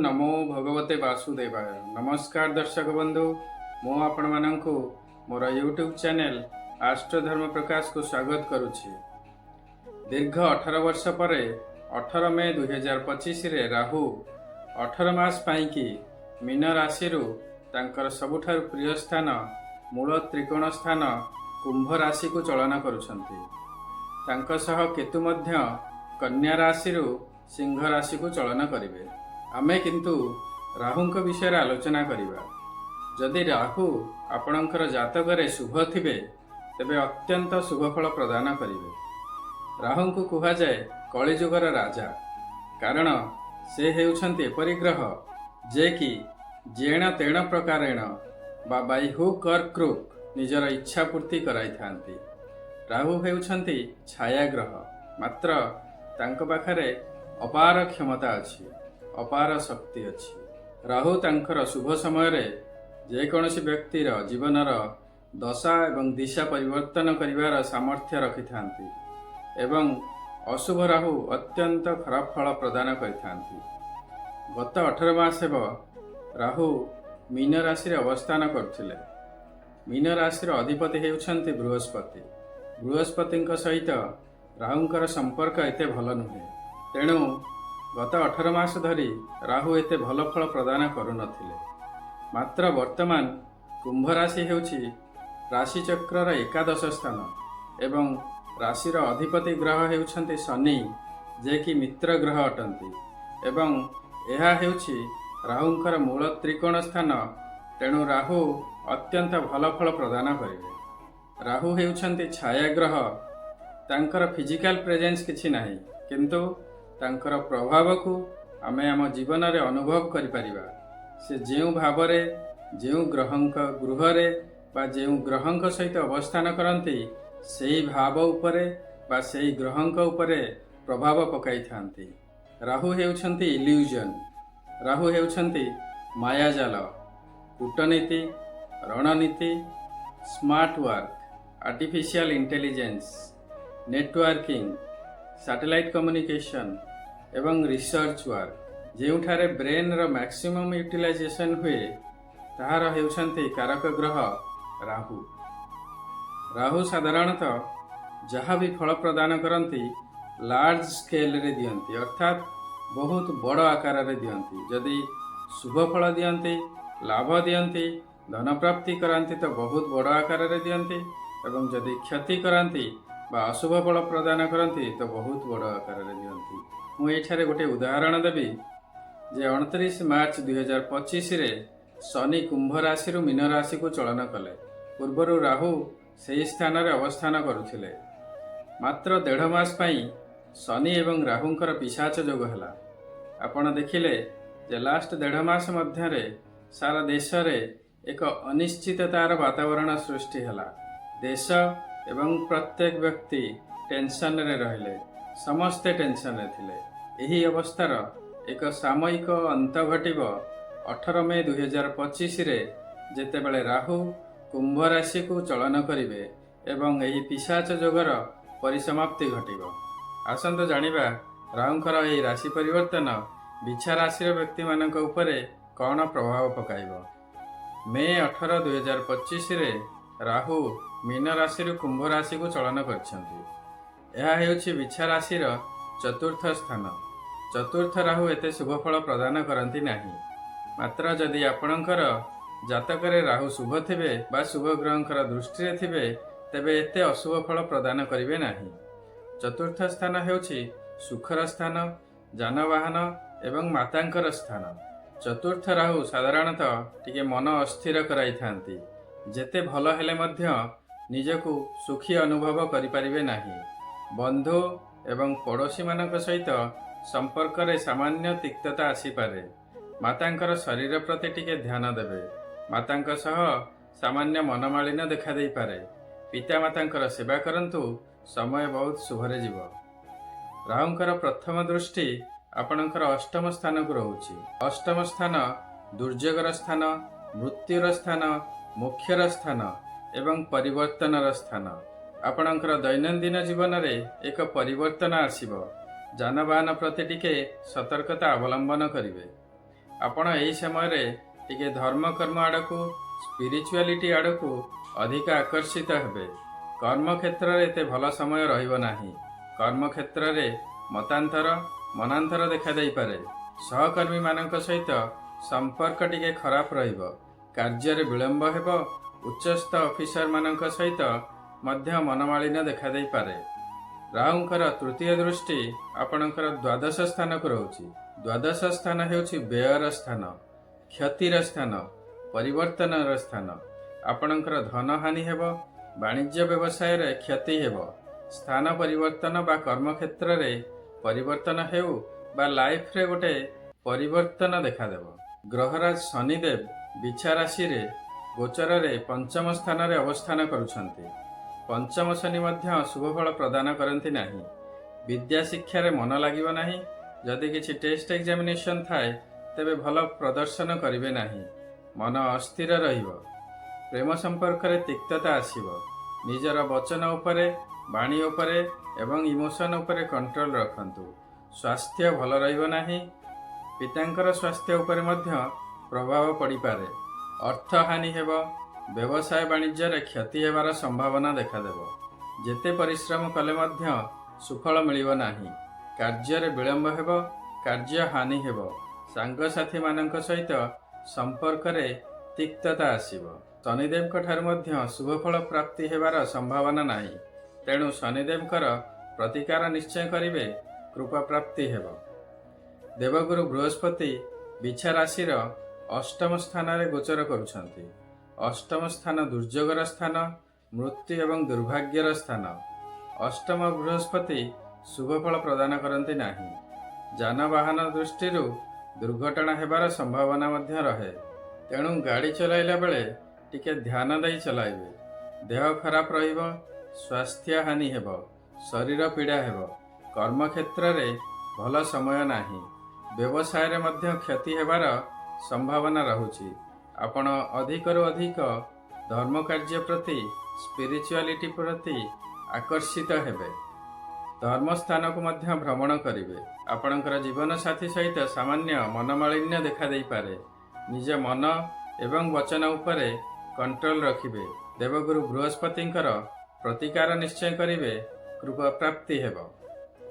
नमो भगवते वासुदेवाय। नमस्कार दर्शक बंधु, मु आपण मानंकु मोर यूट्यूब चैनल आष्ट्रधर्म प्रकाश को स्वागत करुछि। दीर्घ 18 वर्ष पर 18 मे 2025 रे राहु 18 मास पाइकी मीन राशि तांकर सबुठार प्रिय स्थान मूल त्रिकोण स्थान कुंभ राशि को चलन करुछंती। तांको सह केतु मध्य कन्या राशि सिंह राशि को चलन करिवे। आमे किंतु राहुंक विषय आलोचना करिबा। जदि राहु आपणकर जातक शुभ थिबे तेबे अत्यंत शुभ फल प्रदान करिवे। राहुंकु कुहा जाए कलिजुगर राजा, कारण से हेउछन्ति एपरि ग्रह जे कि जेण तेण प्रकारेण बा बाई हुक और क्रुक निजर इच्छा पूर्ति कराई थांती। राहु हेउछन्ति छाया ग्रह, मात्र तांको पाखरे अपार क्षमता अच्छी, अपार शक्ति अच्छी। राहु तांकर शुभ समय रे जे कौनसी व्यक्तिर जीवनर दशा एवं दिशा परिवर्तन करिवार सामर्थ्य रखिथांती एवं अशुभ राहु अत्यंत खराब फल प्रदान करिथांती। गत 18 मास हेब राहु मीन राशि अवस्थान करथिले। मीन राशि अधिपति हेउछन्ति बृहस्पति। बृहस्पतिଙ୍କ सहित राहुंकर संपर्क एते भल नुहे, तेणु गत 18 मास धरी राहु एते भल फल प्रदान करू नथिले। मात्र वर्तमान कुंभ राशि हेउछि राशि चक्रर एकादश स्थान एवं राशिर अधिपति ग्रह हेउछन्ति शनि, जे कि मित्र ग्रह अटंती एवं यह हेउछि राहुंकर मूल त्रिकोण स्थान। तेणु राहु अत्यंत भल फल प्रदान करिवे। राहु हेउछन्ति छाया ग्रह, तांकर फिजिकल प्रेजेंस किछि नाही, किंतु तांकर प्रभाव को आमे आम जीवन रे अनुभव करि परिबा। से जेउ भावरे जेउ ग्रहंक गृहरे बा जेउ ग्रहंक सहित अवस्थान करंती सेही भाव उपरे बा सेही ग्रहंक उपरे प्रभाव पकाई थांती। राहु हेउछन्ति इल्यूजन, राहु हेउछन्ति मायाजाल, कूटनीति, रणनीति, smart work, artificial intelligence, networking, satellite communication एवं रिसर्च वर्क, जेउठारे ब्रेन रो मैक्सिमम यूटिलाइजेशन हुए ताहार हेउछन्ति कारक ग्रह राहु। राहु साधारणतः जहाँ भी फल प्रदान करती लार्ज स्केल रे दियंती, अर्थात बहुत बड़ आकार रे दियंती। जदि शुभ फल दियंती, लाभ दियंती, धन प्राप्ति करांती तो बहुत बड़ आकार रे दियंती, एवं जदि क्षति करांती बा अशुभ फल प्रदान करती तो बहुत बड़ आकार रे दियंती। मु एठारे गोटे उदाहरण देवी जे 29 मार्च 2025 रे शनि कुंभ राशि मीन राशि को चलन कले। पूर्वर राहु सही स्थान रे अवस्थान करुथिले। मात्र 1.5 मास पई शनि एवं राहुंकर पिशाच जोग हला। आपण देखिले जे लास्ट 1.5 मास मध्य रे सारा देश रे एक अनिश्चिततार वातावरण सृष्टि हला। देश एवं प्रत्येक व्यक्ति टेंशन रे रहिले, समस्ते टेंशन रे थिले। एही अवस्थार एक सामयिक अंत घटिब 18 मे 2025 रे जेतेबेले राहु कुंभ राशि को चलन करिवे एवं एही पिशाच जोगर परिसमाप्ति घटिब। आसंत जानिबा राहुंकर एही राशि परिवर्तन बिछा राशि व्यक्ति मानक उपरे कौन प्रभाव पकाइब। मे 18, 2025 रे राहु मीन राशि कुंभ राशि को चलन करछन्ती। यह हेउछि बिछा राशि चतुर्थ स्थान। चतुर्थ राहु एते शुभ फल प्रदान करती नाही। मात्र जदि आपणकर जातकरे राहु शुभ थिबे बा शुभ ग्रहंकर दृष्टि रे थिबे तेबे एते अशुभ फल प्रदान करिवे नाही। चतुर्थ स्थान हेउछि सुखर स्थान, जानवाहन एवं मातांकर स्थान। चतुर्थ राहु साधारणतः टिके मन अस्थिर कराई थांती। जेते भल हेले मध्य निजको सुखी अनुभव करि परिबे नाही। बंधु एवं पड़ोशी मानक सहित संपर्क रे सामान्य तिक्तता आसी पारे। मातांकर शरीर प्रति टिके ध्यान देबे। मातांक सह सामान्य मनमालिन्य देखा देई पारे। पिता मातांकर सेवा करंतु, समय बहुत शुभरे जीव। राहुंकर प्रथम दृष्टि आपणकर अष्टम स्थान को रहुछि। अष्टम स्थान दुर्योगर स्थान, मृत्युर स्थान, मोक्षर स्थान एवं परिवर्तनर स्थान। आपणकर दैनंदिन जीवन रे एक परिवर्तन आसीबो। जानवाहन प्रति टिके सतर्कता अवलंबन करिवे। ଆପଣ ଏହି ସମୟରେ ଟିକେ ଧର୍ମକର୍ମ ଆଡ଼କୁ ସ୍ପିରିଚୁଆଲିଟି ଆଡ଼କୁ ଅଧିକ ଆକର୍ଷିତ ହେବେ। କର୍ମକ୍ଷେତ୍ରରେ ଏତେ ଭଲ ସମୟ ରହିବ ନାହିଁ। କର୍ମକ୍ଷେତ୍ରରେ ମତାନ୍ତର ମନାନ୍ତର ଦେଖାଦେଇପାରେ। ସହକର୍ମୀମାନଙ୍କ ସହିତ ସମ୍ପର୍କ ଟିକେ ଖରାପ ରହିବ। କାର୍ଯ୍ୟରେ ବିଳମ୍ବ ହେବ। ଉଚ୍ଚସ୍ଥ ଅଫିସରମାନଙ୍କ ସହିତ ମଧ୍ୟ ମନମାଳିନ୍ୟ ଦେଖାଦେଇପାରେ। ରାହୁଙ୍କର ତୃତୀୟ ଦୃଷ୍ଟି ଆପଣଙ୍କର ଦ୍ୱାଦଶ ସ୍ଥାନକୁ ରହୁଛି। ଦ୍ୱାଦଶ ସ୍ଥାନ ହେଉଛି ବ୍ୟୟର ସ୍ଥାନ, କ୍ଷତିର ସ୍ଥାନ, ପରିବର୍ତ୍ତନର ସ୍ଥାନ। ଆପଣଙ୍କର ଧନହାନି ହେବ। ବାଣିଜ୍ୟ ବ୍ୟବସାୟରେ କ୍ଷତି ହେବ। ସ୍ଥାନ ପରିବର୍ତ୍ତନ ବା କର୍ମକ୍ଷେତ୍ରରେ ପରିବର୍ତ୍ତନ ହେଉ ବା ଲାଇଫରେ ଗୋଟେ ପରିବର୍ତ୍ତନ ଦେଖାଦେବ। ଗ୍ରହରାଜ ଶନିଦେବ ବିଛା ରାଶିରେ ଗୋଚରରେ ପଞ୍ଚମ ସ୍ଥାନରେ ଅବସ୍ଥାନ କରୁଛନ୍ତି। ପଞ୍ଚମ ଶନି ମଧ୍ୟ ଶୁଭଫଳ ପ୍ରଦାନ କରନ୍ତି ନାହିଁ। ବିଦ୍ୟା ଶିକ୍ଷାରେ ମନ ଲାଗିବ ନାହିଁ। ଯଦି କିଛି ଟେଷ୍ଟ ଏକ୍ଜାମିନେସନ୍ ଥାଏ ତେବେ ଭଲ ପ୍ରଦର୍ଶନ କରିବେ ନାହିଁ। ମନ ଅସ୍ଥିର ରହିବ। ପ୍ରେମ ସମ୍ପର୍କରେ ତିକ୍ତତା ଆସିବ। ନିଜର ବଚନ ଉପରେ, ବାଣୀ ଉପରେ ଏବଂ ଇମୋସନ୍ ଉପରେ କଣ୍ଟ୍ରୋଲ ରଖନ୍ତୁ। ସ୍ୱାସ୍ଥ୍ୟ ଭଲ ରହିବ ନାହିଁ। ପିତାଙ୍କର ସ୍ୱାସ୍ଥ୍ୟ ଉପରେ ମଧ୍ୟ ପ୍ରଭାବ ପଡ଼ିପାରେ। ଅର୍ଥହାନି ହେବ। ବ୍ୟବସାୟ ବାଣିଜ୍ୟରେ କ୍ଷତି ହେବାର ସମ୍ଭାବନା ଦେଖାଦେବ। ଯେତେ ପରିଶ୍ରମ କଲେ ମଧ୍ୟ ସୁଫଳ ମିଳିବ ନାହିଁ। କାର୍ଯ୍ୟରେ ବିଳମ୍ବ ହେବ। କାର୍ଯ୍ୟ ହାନି ହେବ। ସାଙ୍ଗସାଥୀମାନଙ୍କ ସହିତ ସମ୍ପର୍କରେ ତିକ୍ତତା ଆସିବ। ଶନିଦେବଙ୍କ ଠାରୁ ମଧ୍ୟ ଶୁଭଫଳ ପ୍ରାପ୍ତି ହେବାର ସମ୍ଭାବନା ନାହିଁ। ତେଣୁ ଶନିଦେବଙ୍କର ପ୍ରତିକାର ନିଶ୍ଚୟ କରିବେ। କୃପା ପ୍ରାପ୍ତି ହେବ। ଦେବଗୁରୁ ବୃହସ୍ପତି ବିଛା ରାଶିର ଅଷ୍ଟମ ସ୍ଥାନରେ ଗୋଚର କରୁଛନ୍ତି। ଅଷ୍ଟମ ସ୍ଥାନ ଦୁର୍ଯୋଗର ସ୍ଥାନ, ମୃତ୍ୟୁ ଏବଂ ଦୁର୍ଭାଗ୍ୟର ସ୍ଥାନ। ଅଷ୍ଟମ ବୃହସ୍ପତି ଶୁଭଫଳ ପ୍ରଦାନ କରନ୍ତି ନାହିଁ। ଯାନବାହନ ଦୃଷ୍ଟିରୁ ଦୁର୍ଘଟଣା ହେବାର ସମ୍ଭାବନା ମଧ୍ୟ ରହେ। ତେଣୁ ଗାଡ଼ି ଚଲାଇଲା ବେଳେ ଟିକେ ଧ୍ୟାନ ଦେଇ ଚଲାଇବେ। ଦେହ ଖରାପ ରହିବ। ସ୍ୱାସ୍ଥ୍ୟ ହାନି ହେବ। ଶରୀର ପୀଡ଼ା ହେବ। କର୍ମକ୍ଷେତ୍ରରେ ଭଲ ସମୟ ନାହିଁ। ବ୍ୟବସାୟରେ ମଧ୍ୟ କ୍ଷତି ହେବାର ସମ୍ଭାବନା ରହୁଛି। ଆପଣ ଅଧିକରୁ ଅଧିକ ଧର୍ମ କାର୍ଯ୍ୟ ପ୍ରତି, ସ୍ପିରିଚୁଆଲିଟି ପ୍ରତି ଆକର୍ଷିତ ହେବେ। ଧର୍ମସ୍ଥାନକୁ ମଧ୍ୟ ଭ୍ରମଣ କରିବେ। ଆପଣଙ୍କର ଜୀବନସାଥୀ ସହିତ ସାମାନ୍ୟ ମନମାଳିନ୍ୟ ଦେଖାଦେଇପାରେ। ନିଜ ମନ ଏବଂ ବଚନ ଉପରେ କଣ୍ଟ୍ରୋଲ ରଖିବେ। ଦେବଗୁରୁ ବୃହସ୍ପତିଙ୍କର ପ୍ରତିକାର ନିଶ୍ଚୟ କରିବେ। କୃପା ପ୍ରାପ୍ତି ହେବ।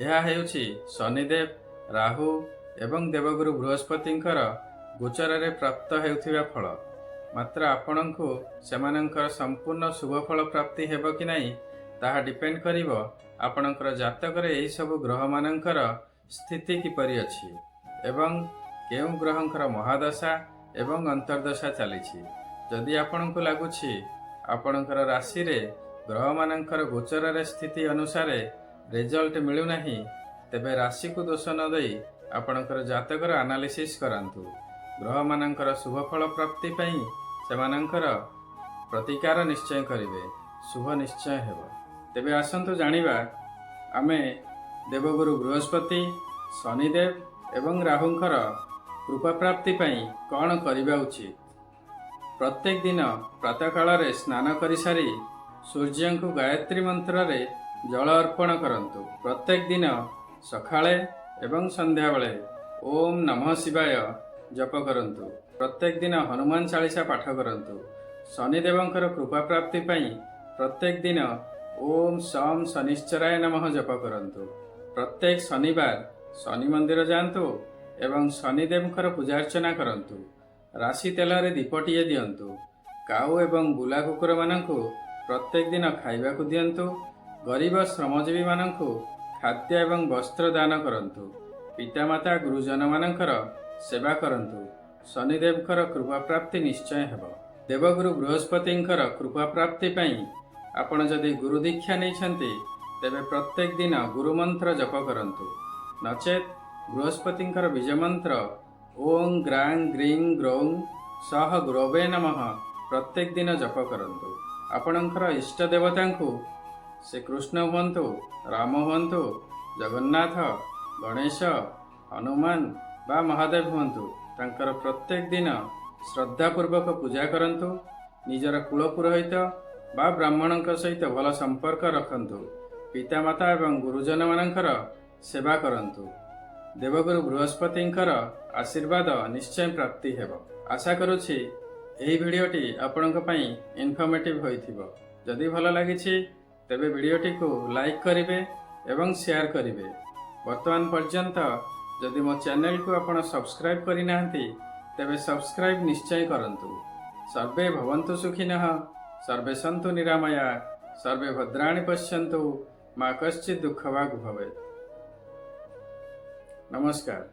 ଏହା ହେଉଛି ଶନିଦେବ, ରାହୁ ଏବଂ ଦେବଗୁରୁ ବୃହସ୍ପତିଙ୍କର ଗୋଚରରେ ପ୍ରାପ୍ତ ହେଉଥିବା ଫଳ। ମାତ୍ର ଆପଣଙ୍କୁ ସେମାନଙ୍କର ସମ୍ପୂର୍ଣ୍ଣ ଶୁଭଫଳ ପ୍ରାପ୍ତି ହେବ କି ନାହିଁ ତାହା ଡିପେଣ୍ଡ କରିବ ଆପଣଙ୍କର ଜାତକରେ ଏହିସବୁ ଗ୍ରହମାନଙ୍କର ସ୍ଥିତି କିପରି ଅଛି ଏବଂ କେଉଁ ଗ୍ରହଙ୍କର ମହାଦଶା ଏବଂ ଅନ୍ତର୍ଦଶା ଚାଲିଛି। ଯଦି ଆପଣଙ୍କୁ ଲାଗୁଛି ଆପଣଙ୍କର ରାଶିରେ ଗ୍ରହମାନଙ୍କର ଗୋଚରରେ ସ୍ଥିତି ଅନୁସାରେ ରେଜଲ୍ଟ ମିଳୁନାହିଁ, ତେବେ ରାଶିକୁ ଦୋଷ ନ ଦେଇ ଆପଣଙ୍କର ଜାତକର ଆନାଲିସିସ୍ କରାନ୍ତୁ। ଗ୍ରହମାନଙ୍କର ଶୁଭଫଳ ପ୍ରାପ୍ତି ପାଇଁ ସେମାନଙ୍କର ପ୍ରତିକାର ନିଶ୍ଚୟ କରିବେ। ଶୁଭ ନିଶ୍ଚୟ ହେବ। ତେବେ ଆସନ୍ତୁ ଜାଣିବା ଆମେ ଦେବଗୁରୁ ବୃହସ୍ପତି, ଶନିଦେବ ଏବଂ ରାହୁଙ୍କର କୃପା ପ୍ରାପ୍ତି ପାଇଁ କ'ଣ କରିବା ଉଚିତ। ପ୍ରତ୍ୟେକ ଦିନ ପ୍ରାତଃକାଳରେ ସ୍ନାନ କରିସାରି ସୂର୍ଯ୍ୟଙ୍କୁ ଗାୟତ୍ରୀ ମନ୍ତ୍ରରେ ଜଳ ଅର୍ପଣ କରନ୍ତୁ। ପ୍ରତ୍ୟେକ ଦିନ ସକାଳେ ଏବଂ ସନ୍ଧ୍ୟାବେଳେ ଓମ୍ ନମଃ ଶିବାୟ ଜପ କରନ୍ତୁ। ପ୍ରତ୍ୟେକ ଦିନ ହନୁମାନ ଚାଳିସା ପାଠ କରନ୍ତୁ। ଶନିଦେବଙ୍କର କୃପା ପ୍ରାପ୍ତି ପାଇଁ ପ୍ରତ୍ୟେକ ଦିନ ଓମ୍ ଶମ୍ ଶନିଶ୍ଚରାୟ ନମଃ ଜପ କରନ୍ତୁ। ପ୍ରତ୍ୟେକ ଶନିବାର ଶନି ମନ୍ଦିର ଯାଆନ୍ତୁ ଏବଂ ଶନିଦେବଙ୍କର ପୂଜାର୍ଚ୍ଚନା କରନ୍ତୁ। ରାଶି ତେଲରେ ଦୀପଟିଏ ଦିଅନ୍ତୁ। କାଉ ଏବଂ ବୁଲା କୁକୁରମାନଙ୍କୁ ପ୍ରତ୍ୟେକ ଦିନ ଖାଇବାକୁ ଦିଅନ୍ତୁ। ଗରିବ ଶ୍ରମଜୀବୀମାନଙ୍କୁ ଖାଦ୍ୟ ଏବଂ ବସ୍ତ୍ର ଦାନ କରନ୍ତୁ। ପିତାମାତା ଗୁରୁଜନମାନଙ୍କର ସେବା କରନ୍ତୁ। ଶନିଦେବଙ୍କର କୃପା ପ୍ରାପ୍ତି ନିଶ୍ଚୟ ହେବ। ଦେବଗୁରୁ ବୃହସ୍ପତିଙ୍କର କୃପା ପ୍ରାପ୍ତି ପାଇଁ ଆପଣ ଯଦି ଗୁରୁ ଦୀକ୍ଷା ନେଇଛନ୍ତି ତେବେ ପ୍ରତ୍ୟେକ ଦିନ ଗୁରୁମନ୍ତ୍ର ଜପ କରନ୍ତୁ। ନଚେତ୍ ବୃହସ୍ପତିଙ୍କର ବୀଜମନ୍ତ୍ର ଓଂ ଗ୍ରାଂ ଗ୍ରିଂ ଗ୍ରୌଂ ସହ ଗୁରବେ ନମଃ ପ୍ରତ୍ୟେକ ଦିନ ଜପ କରନ୍ତୁ। ଆପଣଙ୍କର ଇଷ୍ଟ ଦେବତାଙ୍କୁ ସେ କୃଷ୍ଣ ହୁଅନ୍ତୁ, ରାମ ହୁଅନ୍ତୁ, ଜଗନ୍ନାଥ, ଗଣେଶ, ହନୁମାନ ବା ମହାଦେବ ହୁଅନ୍ତୁ, ତାଙ୍କର ପ୍ରତ୍ୟେକ ଦିନ ଶ୍ରଦ୍ଧାପୂର୍ବକ ପୂଜା କରନ୍ତୁ। ନିଜର କୁଳପୁରୋହିତ ବା ବ୍ରାହ୍ମଣଙ୍କ ସହିତ ଭଲ ସମ୍ପର୍କ ରଖନ୍ତୁ। ପିତାମାତା ଏବଂ ଗୁରୁଜନମାନଙ୍କର ସେବା କରନ୍ତୁ। ଦେବଗୁରୁ ବୃହସ୍ପତିଙ୍କର ଆଶୀର୍ବାଦ ନିଶ୍ଚୟ ପ୍ରାପ୍ତି ହେବ। ଆଶା କରୁଛି ଏହି ଭିଡ଼ିଓଟି ଆପଣଙ୍କ ପାଇଁ ଇନଫର୍ମେଟିଭ୍ ହୋଇଥିବ। ଯଦି ଭଲ ଲାଗିଛି ତେବେ ଭିଡ଼ିଓଟିକୁ ଲାଇକ୍ କରିବେ ଏବଂ ସେୟାର କରିବେ। ବର୍ତ୍ତମାନ ପର୍ଯ୍ୟନ୍ତ ଯଦି ମୋ ଚ୍ୟାନେଲକୁ ଆପଣ ସବସ୍କ୍ରାଇବ୍ କରିନାହାନ୍ତି ତେବେ ସବସ୍କ୍ରାଇବ୍ ନିଶ୍ଚୟ କରନ୍ତୁ। ସର୍ବେ ଭବନ୍ତୁ ସୁଖିନଃ, ସର୍ବେ ସନ୍ତୁ ନିରାମୟା, ସର୍ବେ ଭଦ୍ରାଣି ପଶ୍ୟନ୍ତୁ, ମା କଶ୍ଚିତ୍ ଦୁଃଖ ଭାଗ୍ ଭବେତ୍। ନମସ୍କାର।